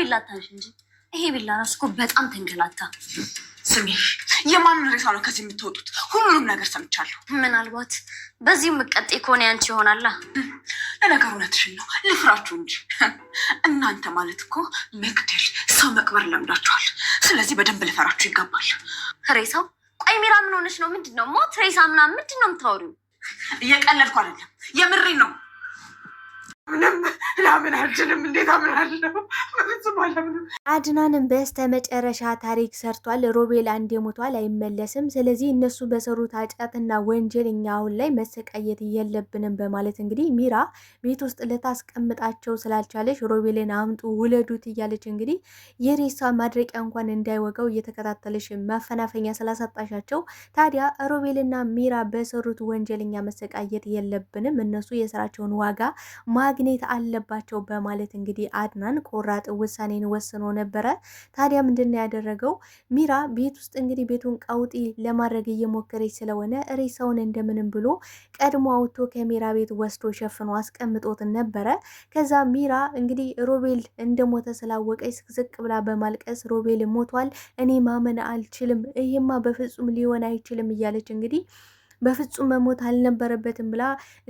ቢላ ታንሽ እንጂ ይሄ ቢላ ራሱ እኮ በጣም ተንገላታ። ስሚ፣ የማንን ሬሳ ነው ከዚህ የምትወጡት? ሁሉንም ነገር ሰምቻለሁ። ምናልባት በዚህ ምቀጤ ከሆነ ያንቺ ይሆናላ። ለነገሩ እውነትሽን ነው፣ ልፍራችሁ እንጂ እናንተ ማለት እኮ መግደል፣ ሰው መቅበር ለምዳችኋል። ስለዚህ በደንብ ልፈራችሁ ይገባል። ሬሳው? ቆይ ሚራ ምን ሆነሽ ነው? ምንድን ነው ሞት ሬሳ ምናምን ምንድን ነው የምታወሪው? እየቀለድኩ አይደለም፣ የምሬን ነው። ምንም ላምን አልችልም። እንዴት አምናለሁ? አድናንም በስተ መጨረሻ ታሪክ ሰርቷል። ሮቤል አንዴ ሞቷል፣ አይመለስም። ስለዚህ እነሱ በሰሩት ኃጢአትና ወንጀል እኛ አሁን ላይ መሰቃየት የለብንም በማለት እንግዲህ ሚራ ቤት ውስጥ ልታስቀምጣቸው ስላልቻለች ሮቤልን አምጡ ውለዱት እያለች እንግዲህ የሬሳ ማድረቂያ እንኳን እንዳይወጋው እየተከታተለች ማፈናፈኛ ስላሳጣሻቸው፣ ታዲያ ሮቤልና ሚራ በሰሩት ወንጀል እኛ መሰቃየት የለብንም፣ እነሱ የስራቸውን ዋጋ ማግኘት አለባቸው በማለት እንግዲህ አድናን ቆራጥ ውሳኔን ወስኖ ነበረ። ታዲያ ምንድን ነው ያደረገው? ሚራ ቤት ውስጥ እንግዲህ ቤቱን ቀውጢ ለማድረግ እየሞከረች ስለሆነ ሬሳውን እንደምንም ብሎ ቀድሞ አውጥቶ ከሚራ ቤት ወስዶ ሸፍኖ አስቀምጦት ነበረ። ከዛ ሚራ እንግዲህ ሮቤል እንደሞተ ስላወቀች ስቅስቅ ብላ በማልቀስ ሮቤል ሞቷል፣ እኔ ማመን አልችልም፣ ይሄማ በፍጹም ሊሆን አይችልም እያለች እንግዲህ በፍጹም መሞት አልነበረበትም ብላ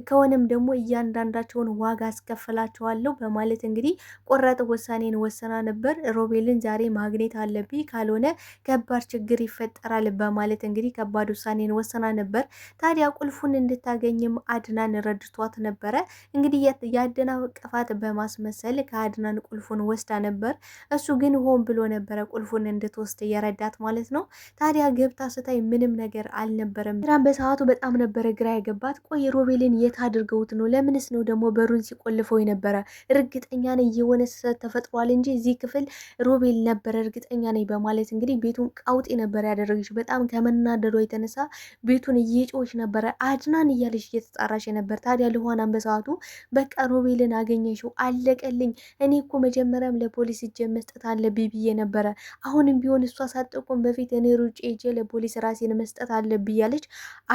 ከሆነም ደግሞ እያንዳንዳቸውን ዋጋ አስከፍላቸዋለሁ በማለት እንግዲህ ቆራጥ ውሳኔን ወሰና ነበር። ሮቤልን ዛሬ ማግኘት አለብኝ ካልሆነ ከባድ ችግር ይፈጠራል በማለት እንግዲህ ከባድ ውሳኔን ወሰና ነበር። ታዲያ ቁልፉን እንድታገኝም አድናን ረድቷት ነበረ። እንግዲህ ያደናቀፋት በማስመሰል ከአድናን ቁልፉን ወስዳ ነበር። እሱ ግን ሆን ብሎ ነበረ ቁልፉን እንድትወስድ የረዳት ማለት ነው። ታዲያ ገብታ ስታይ ምንም ነገር አልነበረም። በሰዓቱ በጣም ነበረ ግራ ያገባት። ቆይ ሮቤልን የት አድርገውት ነው? ለምንስ ነው ደግሞ በሩን ሲቆልፈው የነበረ? እርግጠኛ ነኝ የሆነ ስህተት ተፈጥሯል እንጂ እዚህ ክፍል ሮቤል ነበረ እርግጠኛ ነኝ በማለት እንግዲህ ቤቱን ቃውጤ ነበር ያደረገች። በጣም ከመናደዷ የተነሳ ቤቱን እየጮች ነበረ። አድናን እያለች እየተጣራሽ ነበር። ታዲያ ልኋናን በሰዓቱ በቃ ሮቤልን አገኘሽው፣ አለቀልኝ። እኔ እኮ መጀመሪያም ለፖሊስ እጄ መስጠት አለብኝ ብዬ ነበረ። አሁንም ቢሆን እሷ ሳጠቆም በፊት እኔ ሩጬ እጄ ለፖሊስ ራሴን መስጠት አለብኝ እያለች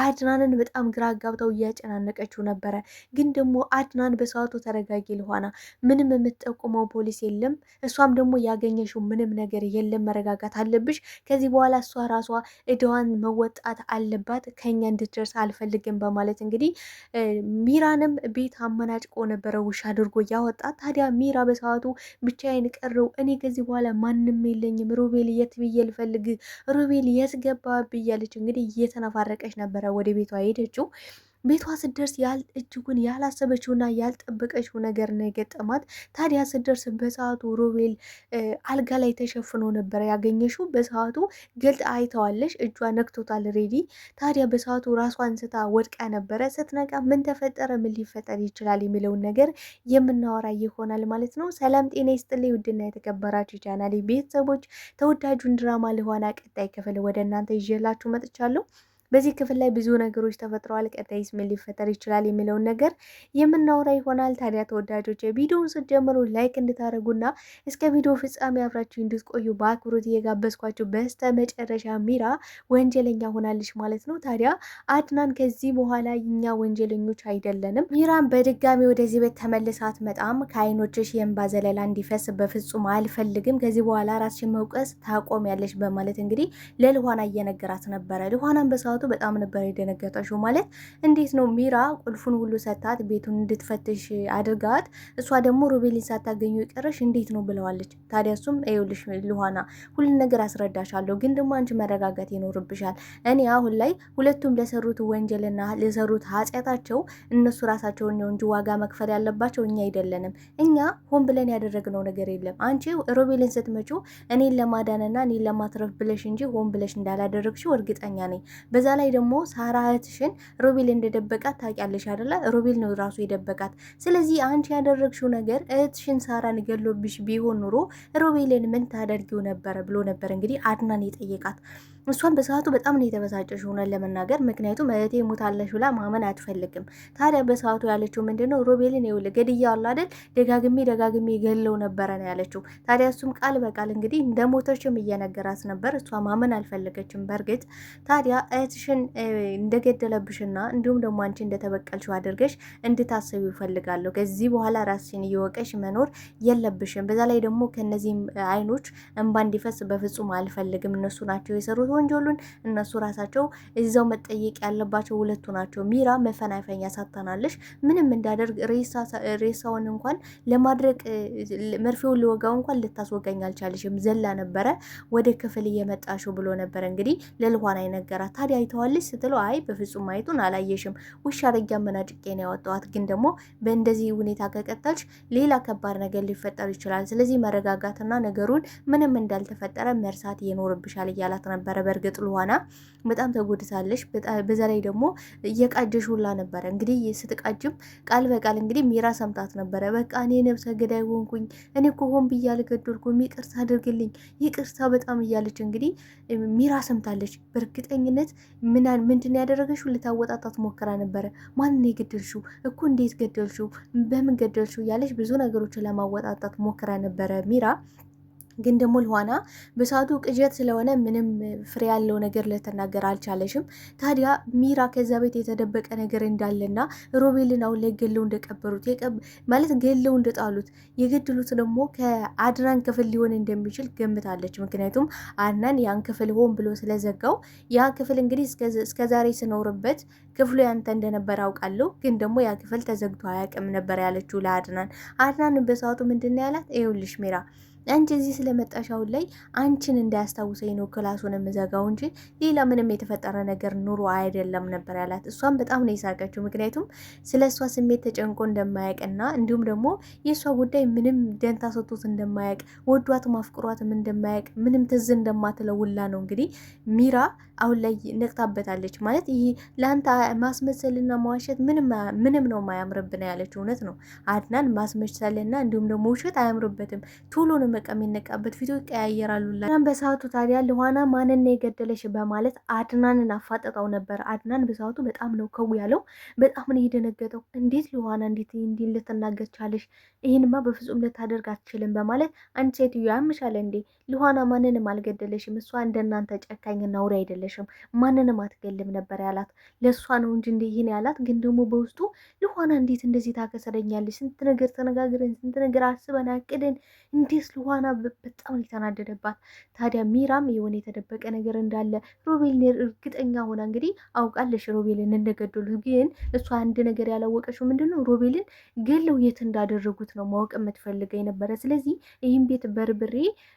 አድናንን በጣም ግራ አጋብታው እያጨናነቀችው ነበረ። ግን ደግሞ አድናን በሰዓቱ ተረጋጊ ልኋና፣ ምንም የምትጠቁመው ፖሊስ የለም፣ እሷም ደግሞ ያገኘሽው ምንም ነገር የለም፣ መረጋጋት አለብሽ። ከዚህ በኋላ እሷ ራሷ እዳዋን መወጣት አለባት፣ ከኛ እንድትደርስ አልፈልግም በማለት እንግዲህ ሚራንም ቤት አመናጭቆ ነበረ ውሻ አድርጎ ያወጣት። ታዲያ ሚራ በሰዓቱ ብቻዬን ቀረው፣ እኔ ከዚህ በኋላ ማንም የለኝም፣ ሮቤል የት ብዬ ልፈልግ፣ ሮቤል የት ገባ ብያለች እንግዲህ እየተነፋረቀች ነበረ ወደ ቤቷ ሄደችው። ቤቷ ስደርስ እጅጉን ያላሰበችውና ያልጠበቀችው ነገር ነው የገጠማት። ታዲያ ስደርስ በሰዓቱ ሮቤል አልጋ ላይ ተሸፍኖ ነበረ ያገኘሽው። በሰዓቱ ገልጥ አይተዋለሽ፣ እጇ ነክቶታል ሬዲ። ታዲያ በሰዓቱ ራሷን ስታ ወድቃ ነበረ። ስትነቃ ምን ተፈጠረ፣ ምን ሊፈጠር ይችላል የሚለውን ነገር የምናወራ ይሆናል ማለት ነው። ሰላም ጤና ይስጥልኝ ውድና የተከበራችሁ ቻናሌ ቤተሰቦች፣ ተወዳጁን ድራማ ልኋና ቀጣይ ክፍል ወደ እናንተ ይዤላችሁ መጥቻለሁ። በዚህ ክፍል ላይ ብዙ ነገሮች ተፈጥረዋል። ቀጣይስ ምን ሊፈጠር ይችላል የሚለውን ነገር የምናወራ ይሆናል። ታዲያ ተወዳጆች ቪዲዮውን ስትጀምሩ ላይክ እንድታደርጉና እስከ ቪዲዮ ፍጻሜ አብራችሁ እንድትቆዩ በአክብሮት እየጋበዝኳችሁ፣ በስተ መጨረሻ ሚራ ወንጀለኛ ሆናለች ማለት ነው። ታዲያ አድናን ከዚህ በኋላ እኛ ወንጀለኞች አይደለንም፣ ሚራን በድጋሚ ወደዚህ ቤት ተመልሳ አትመጣም፣ ከአይኖችሽ የእንባ ዘለላ እንዲፈስ በፍጹም አልፈልግም፣ ከዚህ በኋላ ራስሽን መውቀስ ታቆሚያለሽ በማለት እንግዲህ ለልኋና እየነገራት ነበረ። ልኋናን በሰዓቱ በጣም ነበር የደነገጠችው። ማለት እንዴት ነው ሚራ ቁልፉን ሁሉ ሰታት ቤቱን እንድትፈትሽ አድርጋት፣ እሷ ደግሞ ሮቤልን ሳታገኙ ይቀረሽ እንዴት ነው ብለዋለች። ታዲያ እሱም ይኸውልሽ ልኋና ሁሉን ነገር አስረዳሻለሁ፣ ግን ደግሞ አንቺ መረጋጋት ይኖርብሻል። እኔ አሁን ላይ ሁለቱም ለሰሩት ወንጀልና ለሰሩት ኃጢአታቸው እነሱ ራሳቸውን ነው እንጂ ዋጋ መክፈል ያለባቸው እኛ አይደለንም። እኛ ሆን ብለን ያደረግነው ነገር የለም። አንቺ ሮቤልን ስትመጪው እኔን ለማዳንና እኔን ለማትረፍ ብለሽ እንጂ ሆን ብለሽ እንዳላደረግሽው እርግጠኛ ነኝ። በዛ ላይ ደግሞ ሳራ እህትሽን ሮቤል እንደደበቃት ታውቂያለሽ አይደለ? ሮቤል ነው ራሱ የደበቃት። ስለዚህ አንቺ ያደረግሽው ነገር እህትሽን ሳራን ገሎብሽ ቢሆን ኑሮ ሮቤልን ምን ታደርጊው ነበረ ብሎ ነበር እንግዲህ አድናን የጠየቃት። እሷን በሰዓቱ በጣም ነው የተበሳጨሽ ሆነን ለመናገር፣ ምክንያቱም እህቴ ሞታለሽ ብላ ማመን አትፈልግም። ታዲያ በሰዓቱ ያለችው ምንድነው ሮቤልን ይኸውልህ ገድያለሁ አይደል፣ ደጋግሜ ገለው ነበረ ነው ያለችው። ታዲያ እሱም ቃል በቃል እንግዲህ እንደሞተችም እየነገራት ነበር። እሷ ማመን አልፈለገችም በእርግጥ። ታዲያ ባለቤትሽን እንደገደለብሽና እንዲሁም ደግሞ አንቺ እንደተበቀልሽው አድርገሽ እንድታስቢ ይፈልጋለሁ። ከዚህ በኋላ ራስሽን እየወቀሽ መኖር የለብሽም። በዛ ላይ ደግሞ ከነዚህም አይኖች እንባ እንዲፈስ በፍጹም አልፈልግም። እነሱ ናቸው የሰሩት ወንጀሉን፣ እነሱ ራሳቸው እዛው መጠየቅ ያለባቸው ሁለቱ ናቸው። ሚራ መፈናፈኛ ሳታናለሽ ምንም እንዳደርግ ሬሳውን እንኳን ለማድረግ መርፌውን ሊወጋው እንኳን ልታስወጋኝ አልቻለሽም። ዘላ ነበረ ወደ ክፍል እየመጣሽው ብሎ ነበር እንግዲህ ለልኋና ይነገራት። ታዲያ አይተዋለች ስትለው አይ በፍጹም ማየቱን አላየሽም፣ ውሻ አረጊያ መናጭቄ ነው ያወጣዋት። ግን ደግሞ በእንደዚህ ሁኔታ ከቀጠልሽ ሌላ ከባድ ነገር ሊፈጠር ይችላል። ስለዚህ መረጋጋትና ነገሩን ምንም እንዳልተፈጠረ መርሳት ይኖርብሻል እያላት ነበረ። በእርግጥ ልኋና በጣም ተጎድታለች። በዛ ላይ ደግሞ እየቃጀሽ ሁላ ነበረ እንግዲህ ስትቃጅም ቃል በቃል እንግዲህ ሚራ ሰምታት ነበረ። በቃ እኔ ነብሰ ገዳይ ሆንኩኝ፣ እኔ እኮ ሆን ብዬ አልገደልኩም፣ ይቅርታ አድርግልኝ፣ ይቅርታ በጣም እያለች እንግዲህ ሚራ ሰምታለች። በእርግጠኝነት ምንድን ያደረገችው ልታወጣጣት ሞክራ ነበረ። ማንን የገደልሽው እኮ እንዴት ገደልሽው፣ በምን ገደልሽው እያለች ብዙ ነገሮችን ለማወጣጣት ሞክራ ነበረ ሚራ። ግን ደግሞ ልኋና በሰዓቱ ቅዠት ስለሆነ ምንም ፍሬ ያለው ነገር ልትናገር አልቻለሽም። ታዲያ ሚራ ከዛ ቤት የተደበቀ ነገር እንዳለና ሮቤልን አሁን ላይ ገለው እንደቀበሩት ማለት ገለው እንደጣሉት የገደሉት ደግሞ ከአድናን ክፍል ሊሆን እንደሚችል ገምታለች። ምክንያቱም አድናን ያን ክፍል ሆን ብሎ ስለዘጋው ያ ክፍል እንግዲህ እስከዛሬ ስኖርበት ክፍሉ ያንተ እንደነበር አውቃለሁ፣ ግን ደግሞ ያ ክፍል ተዘግቶ አያውቅም ነበር ያለችው ለአድናን። አድናን በሰዓቱ ምንድን ያላት ይኸውልሽ ሚራ አንቺ እዚህ ስለመጣሽ አሁን ላይ አንቺን እንዳያስታውሰኝ ነው ክላሱን የምዘጋው እንጂ ሌላ ምንም የተፈጠረ ነገር ኑሮ አይደለም ነበር ያላት። እሷም በጣም ነው የሳቀችው። ምክንያቱም ስለ እሷ ስሜት ተጨንቆ እንደማያውቅና እንዲሁም ደግሞ የእሷ ጉዳይ ምንም ደንታ ሰጥቶት እንደማያውቅ ወዷትም አፍቅሯትም እንደማያውቅ ምንም ትዝ እንደማትለው ውላ ነው እንግዲህ ሚራ አሁን ላይ ነቅታበታለች። ማለት ይሄ ለአንተ ማስመሰልና መዋሸት ምንም ነው ማያምርብን ያለችው እውነት ነው። አድናን ማስመሰልና እንዲሁም ደግሞ ውሸት አያምርበትም። ቶሎ ነው በቃ የሚነቃበት፣ ፊቱ ይቀያየራሉ። በሰዓቱ ታዲያ ልኋና ማንን የገደለሽ በማለት አድናንን አፋጠጣው ነበር። አድናን በሰዓቱ በጣም ነው ከው ያለው፣ በጣም ነው የደነገጠው። እንዴት ልኋና እንዴት እንዲህ ልትናገር ቻለሽ? ይህንማ በፍጹም ልታደርግ አትችልም በማለት አንቺ ሴትዮ ያምሻል እንዴ? ልኋና ማንንም አልገደለሽም። እሷ እንደናንተ ጨካኝና አውሬ አይደለሽም። ማንንም አትገልም ነበር ያላት። ለእሷ ነው እንጂ እንደ ይህን ያላት። ግን ደግሞ በውስጡ ልኋና እንዴት እንደዚህ ታከሰረኛለች? ስንት ነገር ተነጋግረን ስንት ነገር አስበን አቅደን እንዴት ልኋና በጣም የተናደደባት። ታዲያ ሚራም የሆነ የተደበቀ ነገር እንዳለ ሮቤልን እርግጠኛ ሆና እንግዲህ አውቃለሽ ሮቤልን እንደገደሉት። ግን እሷ አንድ ነገር ያላወቀችው ምንድነው ሮቤልን ገለው የት እንዳደረጉት ነው ማወቅ የምትፈልገው የነበረ። ስለዚህ ይህም ቤት በርብሬ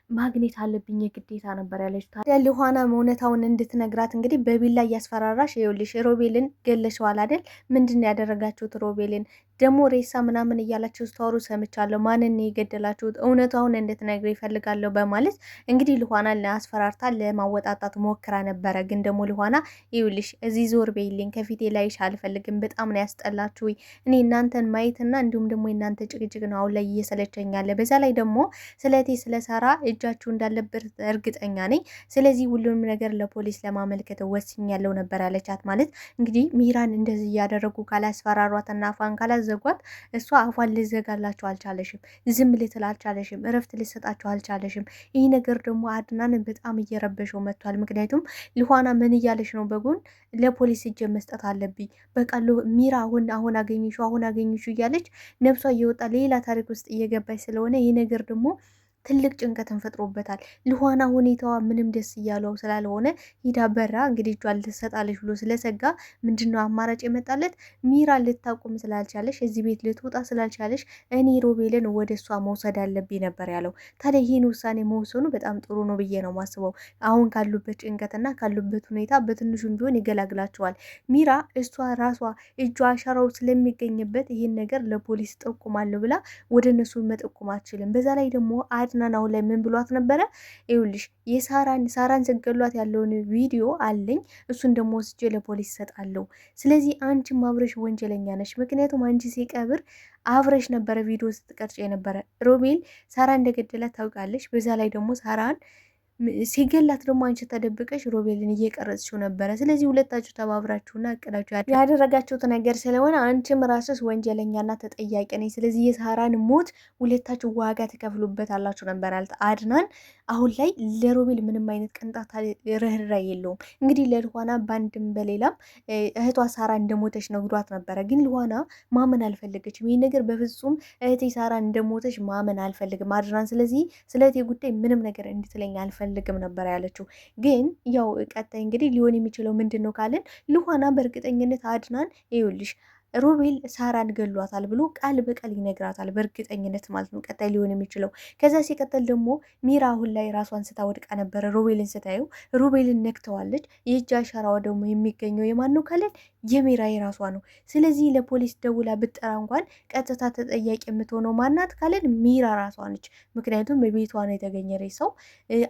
ማግኘት አለብኝ የግዴታ ነበር ያለች። ታዲያ ልኋና እውነታውን እንድትነግራት እንግዲህ በቢላ እያስፈራራሽ ይኸውልሽ ሮቤልን ገለሸዋል አይደል? ምንድን ያደረጋችሁት ሮቤልን ደግሞ ሬሳ ምናምን እያላችሁ ስታወሩ ሰምቻለሁ። ማንን የገደላችሁት እውነታውን እንድትነግር ይፈልጋለሁ በማለት እንግዲህ ልኋና ለአስፈራርታ ለማወጣጣት ሞክራ ነበረ። ግን ደግሞ ልኋና ይኸውልሽ እዚህ ዞር በይልኝ፣ ከፊቴ ላይሽ አልፈልግም፣ በጣም ነው ያስጠላችሁ። እኔ እናንተን ማየትና እንዲሁም ደግሞ እናንተ ጭቅጭቅ ነው አሁን ላይ እየሰለቸኛለ። በዛ ላይ ደግሞ ስለቴ ስለሰራ እጃችሁ እንዳለበት እርግጠኛ ነኝ። ስለዚህ ሁሉንም ነገር ለፖሊስ ለማመልከት ወስኛለሁ ነበር ያለቻት። ማለት እንግዲህ ሚራን እንደዚህ እያደረጉ ካላስፈራሯትና አፏን ካላዘጓት እሷ አፏን ልዘጋላቸው አልቻለሽም፣ ዝም ልትል አልቻለሽም፣ እረፍት ልሰጣቸው አልቻለሽም። ይህ ነገር ደግሞ አድናንን በጣም እየረበሸው መጥቷል። ምክንያቱም ልኋና ምን እያለች ነው? በጎን ለፖሊስ እጅ መስጠት አለብኝ፣ በቃ ሚራ አሁን አገኝሹ እያለች ነብሷ እየወጣ ሌላ ታሪክ ውስጥ እየገባች ስለሆነ ይህ ነገር ደግሞ ትልቅ ጭንቀትን ፈጥሮበታል። ልኋና ሁኔታዋ ምንም ደስ እያለው ስላልሆነ ሂዳ በራ እንግዲህ እጇን ልትሰጣለች ብሎ ስለሰጋ ምንድነው አማራጭ የመጣለት? ሚራ ልታቆም ስላልቻለሽ እዚህ ቤት ልትወጣ ስላልቻለሽ እኔ ሮቤልን ወደ እሷ መውሰድ አለብኝ ነበር ያለው። ታዲያ ይህን ውሳኔ መወሰኑ በጣም ጥሩ ነው ብዬ ነው ማስበው። አሁን ካሉበት ጭንቀትና ካሉበት ሁኔታ በትንሹም ቢሆን ይገላግላቸዋል። ሚራ እሷ ራሷ እጇ አሻራው ስለሚገኝበት ይህን ነገር ለፖሊስ ጠቁማለሁ ብላ ወደ እነሱ መጠቆም አትችልም። በዛ ላይ ደግሞ አድናናው ላይ ምን ብሏት ነበረ? ይኸውልሽ ሳራን ስገሏት ያለውን ቪዲዮ አለኝ፣ እሱን ደግሞ ወስጄ ለፖሊስ ሰጣለሁ። ስለዚህ አንቺም አብረሽ ወንጀለኛ ነሽ። ምክንያቱም አንቺ ሲቀብር አብረሽ ነበረ ቪዲዮ ስትቀርጭ የነበረ። ሮቤል ሳራ እንደገደላት ታውቃለች። በዛ ላይ ደግሞ ሳራን ሲገላት ደግሞ አንቺ ተደብቀሽ ሮቤልን እየቀረጽሽው ነበረ። ስለዚህ ሁለታችሁ ተባብራችሁና እቅዳችሁ ያደረጋችሁት ነገር ስለሆነ አንቺም ራስሽ ወንጀለኛና ተጠያቂ ነኝ። ስለዚህ የሳራን ሞት ሁለታችሁ ዋጋ ትከፍሉበታላችሁ ነበር ያሉት አድናን። አሁን ላይ ለሮቤል ምንም አይነት ቅንጣት ርኅራኄ የለውም። እንግዲህ ለልኋና በአንድም በሌላም እህቷ ሳራ እንደሞተች ነግሯት ነበረ። ግን ልኋና ማመን አልፈለገችም። ይህ ነገር በፍጹም እህቴ ሳራ እንደሞተች ማመን አልፈልግም አድናን። ስለዚህ ስለ እህቴ ጉዳይ ምንም ነገር እንድትለኝ አልፈልግም ነበር ያለችው። ግን ያው ቀጣይ እንግዲህ ሊሆን የሚችለው ምንድን ነው ካልን ልኋና በእርግጠኝነት አድናን ይኸውልሽ ሮቤል ሳራን ገሏታል ብሎ ቃል በቃል ይነግራታል። በእርግጠኝነት ማለት ነው ቀጣይ ሊሆን የሚችለው። ከዛ ሲቀጥል ደግሞ ሚራ አሁን ላይ ራሷን ስታወድቃ ነበረ። ሮቤልን ስታየው ሮቤልን ነክተዋለች። የእጅ አሻራዋ ደግሞ የሚገኘው የማን ነው ካለን የሚራ የራሷ ነው። ስለዚህ ለፖሊስ ደውላ ብጠራ እንኳን ቀጥታ ተጠያቂ የምትሆነው ማናት ካለን ሚራ ራሷ ነች። ምክንያቱም በቤቷ ነው የተገኘ ሰው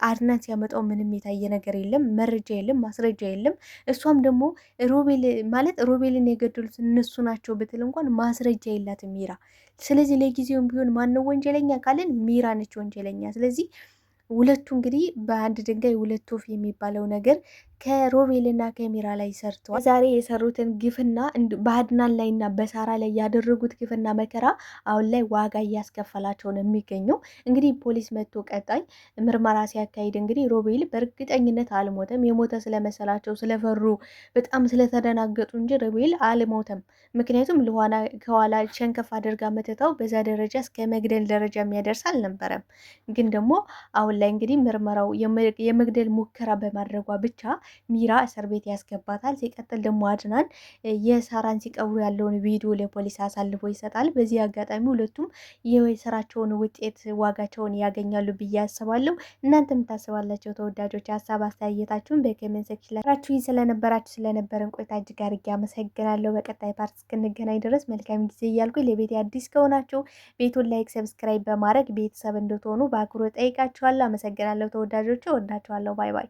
አድናን ሲያመጣው ምንም የታየ ነገር የለም፣ መረጃ የለም፣ ማስረጃ የለም። እሷም ደግሞ ሮቤል ማለት ሮቤልን የገደሉት እነሱ ናቸው ብትል እንኳን ማስረጃ የላትም ሚራ። ስለዚህ ለጊዜውም ቢሆን ማነው ወንጀለኛ ካለን ሚራ ነች ወንጀለኛ። ስለዚህ ሁለቱ እንግዲህ በአንድ ድንጋይ ሁለት ወፍ የሚባለው ነገር ከሮቤልና ከሚራ ላይ ሰርተዋል። ዛሬ የሰሩትን ግፍና በአድናን ላይና በሳራ ላይ ያደረጉት ግፍና መከራ አሁን ላይ ዋጋ እያስከፈላቸው ነው የሚገኘው። እንግዲህ ፖሊስ መጥቶ ቀጣይ ምርመራ ሲያካሂድ እንግዲህ ሮቤል በእርግጠኝነት አልሞተም። የሞተ ስለመሰላቸው ስለፈሩ በጣም ስለተደናገጡ እንጂ ሮቤል አልሞተም። ምክንያቱም ልኋና ከኋላ ሸንከፍ አድርጋ መተታው በዛ ደረጃ እስከ መግደል ደረጃ የሚያደርስ አልነበረም። ግን ደግሞ አሁን ላይ እንግዲህ ምርመራው የመግደል ሙከራ በማድረጓ ብቻ ሚራ እስር ቤት ያስገባታል። ሲቀጥል ደግሞ አድናን የሳራን ሲቀብሩ ያለውን ቪዲዮ ለፖሊስ አሳልፎ ይሰጣል። በዚህ አጋጣሚ ሁለቱም የስራቸውን ውጤት ዋጋቸውን ያገኛሉ ብዬ አስባለሁ። እናንተ የምታስባላቸው ተወዳጆች ሀሳብ አስተያየታችሁን በኮሜንት ሴክሽን ላይ ራችሁኝ ስለነበረን ቆይታ እጅግ አድርጌ አመሰግናለሁ። በቀጣይ ፓርት እስክንገናኝ ድረስ መልካም ጊዜ እያልኩ ለቤት አዲስ ከሆናችሁ ቤቱን ላይክ፣ ሰብስክራይብ በማድረግ ቤተሰብ እንድትሆኑ በአክብሮት ጠይቃችኋለሁ። አመሰግናለሁ ተወዳጆች፣ ወዳችኋለሁ። ባይ ባይ።